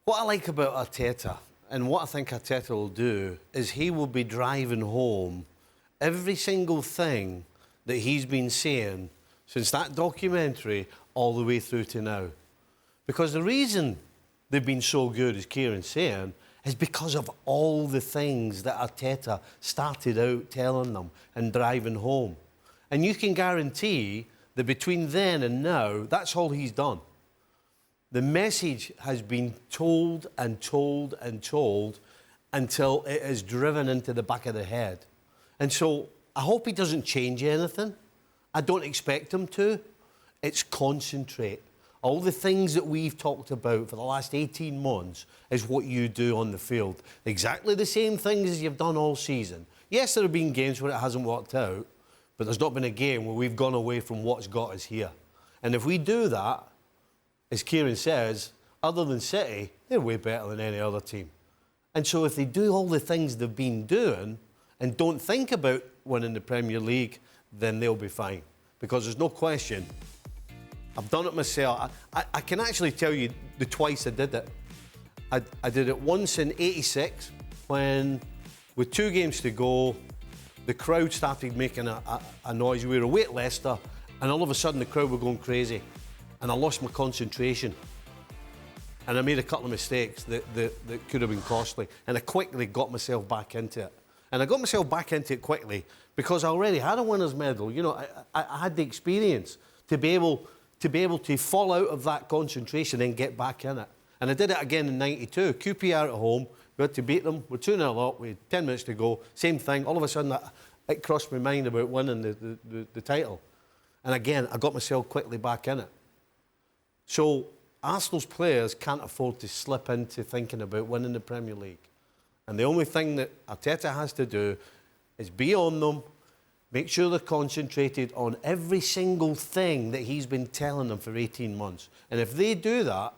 What I like about Arteta, and what I think Arteta will do, is he will be driving home every single thing that he's been saying since that documentary all the way through to now. Because the reason they've been so good, as Kieran's saying, is because of all the things that Arteta started out telling them and driving home. And you can guarantee that between then and now, that's all he's done. The message has been told and told and told until it is driven into the back of the head. And so I hope he doesn't change anything. I don't expect him to. It's concentrate. All the things that we've talked about for the last 18 months is what you do on the field. Exactly the same things as you've done all season. Yes, there have been games where it hasn't worked out, but there's not been a game where we've gone away from what's got us here. And if we do that, as Kieran says, other than City, they're way better than any other team. And so if they do all the things they've been doing and don't think about winning the Premier League, then they'll be fine. Because there's no question, I've done it myself. I can actually tell you the twice I did it. I did it once in '86 when, with 2 games to go, the crowd started making a noise. We were away at Leicester, and all of a sudden the crowd were going crazy. And I lost my concentration. And I made a couple of mistakes that could have been costly. And I quickly got myself back into it. And I got myself back into it quickly because I already had a winner's medal. You know, I had the experience to be able to fall out of that concentration and get back in it. And I did it again in '92. QPR at home, we had to beat them. We're 2-0 up, we had 10 minutes to go. Same thing. All of a sudden, it crossed my mind about winning the title. And again, I got myself quickly back in it. So Arsenal's players can't afford to slip into thinking about winning the Premier League. And the only thing that Arteta has to do is be on them, make sure they're concentrated on every single thing that he's been telling them for 18 months. And if they do that,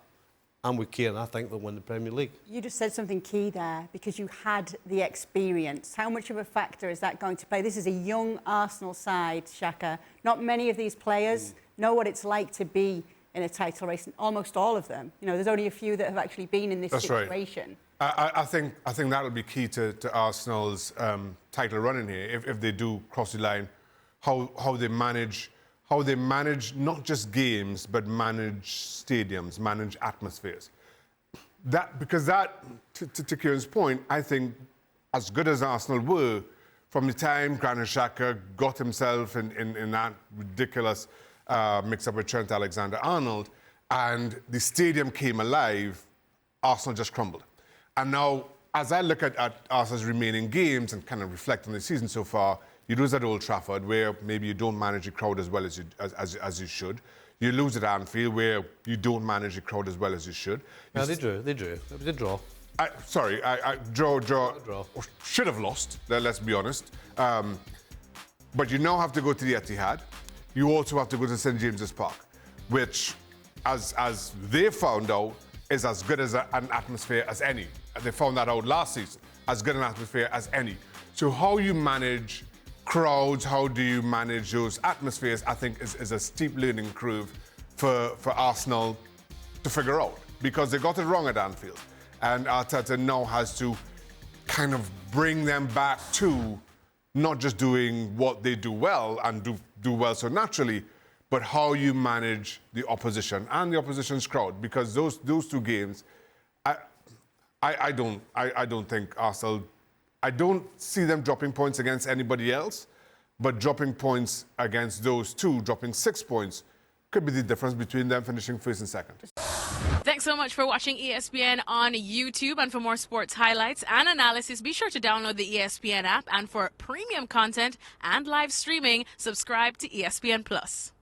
I'm with Kieran, I think they'll win the Premier League. You just said something key there, because you had the experience. How much of a factor is that going to play? This is a young Arsenal side, Shaka. Not many of these players know what it's like to be in a title race, and almost all of them. You know, there's only a few that have actually been in this situation. Right. I think that'll be key to Arsenal's title run in here, if they do cross the line, how they manage not just games, but manage stadiums, manage atmospheres. Because to Kieran's point, I think as good as Arsenal were, from the time Granit Xhaka got himself in that ridiculous mix-up with Trent Alexander-Arnold, and the stadium came alive, Arsenal just crumbled. And now, as I look at Arsenal's remaining games and kind of reflect on the season so far, you lose at Old Trafford, where maybe you don't manage the crowd as well as you should. You lose at Anfield, where you don't manage the crowd as well as you should. No, they drew. It was a draw. Draw. Should have lost, let's be honest. But you now have to go to the Etihad. You also have to go to St James's Park, which, as they found out, is as good as an atmosphere as any. They found that out last season, as good an atmosphere as any. So how you manage crowds, how do you manage those atmospheres, I think is a steep learning curve for Arsenal to figure out, because they got it wrong at Anfield. And Arteta now has to kind of bring them back to not just doing what they do well and do well so naturally, but how you manage the opposition and the opposition's crowd. Because those 2 games, I don't think Arsenal, I don't see them dropping points against anybody else, but dropping points against those 2, dropping 6 points, could be the difference between them finishing first and second. Thanks so much for watching ESPN on YouTube. And for more sports highlights and analysis, be sure to download the ESPN app. And for premium content and live streaming, subscribe to ESPN Plus.